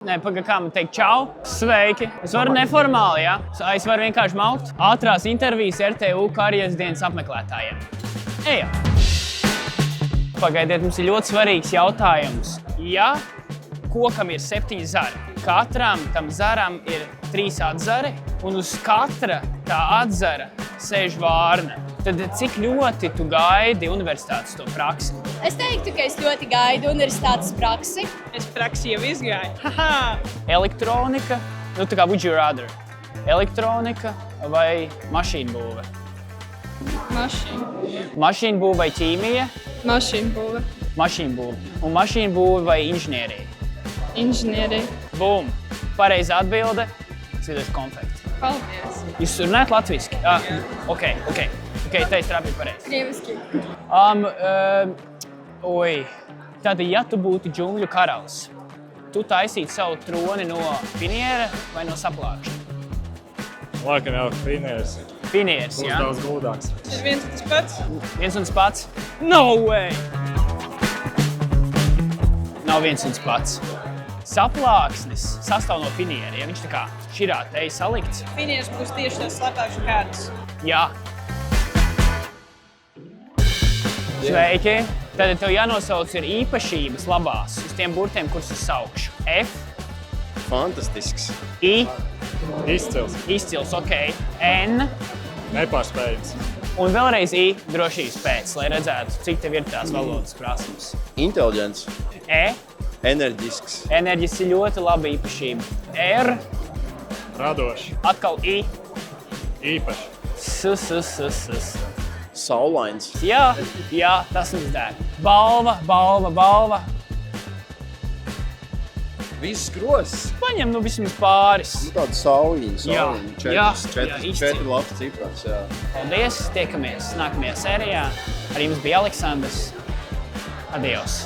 Nē, pagaid, kā man teikt, čau, sveiki. Es varu neformāli, ja? Es varu vienkārši maukt. Ātrās intervijas RTU karjeras dienas apmeklētājiem. Ejam! Pagaidiet, mums ir ļoti svarīgs jautājums. Ja kokam ir 7 zari, katram tam zaram ir 3 atzari, un uz katra tā atzara sēž vārna, tad cik ļoti tu gaidi universitātes to praksi? Es teiktu, ka es ļoti gaidu universitātes praksi. Es praksi jau izgāju. Elektronika, nu tā kā would you rather? Elektronika vai mašīnu būve? Mašīnu būve vai ķīmija? Mašīnu būve. Mašīnu būve. Un mašīnu būve vai inženierija? Inženierija. Bum! Pareiza atbilde. Skaties konfekti. Paldies. Jūs runājat latviski? Ok, tā ir trāpīja pareizi. Krieviski. Tātad, ja tu būtu džungļu karalis, tu taisītu savu troni no finiera vai no saplākšņa? Laikam jau finieris. Finieris, jā? Būs daudz gludāks. Tas viens un tas pats? Viens un tas pats? No way! Nav viens un tas pats. Saplāksnis sastāv no finiera, ja viņš tā kā širā te ir salikts. Finieris būs tieši tās slapākšu kārtas. Jā. Sveiki! Tad tev jānosauc ir īpašības labās uz tiem burtiem, kurus es saukšu. F. Fantastisks. I. Izcils. Izcils, ok. N. Nepārspējams. Un vēlreiz I drošības pēc, lai redzētu, cik tev ir tās valodas prasmes. Inteliģents. E. Enerģisks. Enerģis ir ļoti laba īpašība. R. Radošs. Atkal I. Īpašs. Saulains. Jā, tas mums der. Balva. Viss gross. Paņem nu vismaz pāris. Nu tāda sauliņa. Jā, Četri izcili. lapas cipras, jā. Paldies, tiekamies nākamajā sērijā. Ar jums bija Aleksandrs. Adios.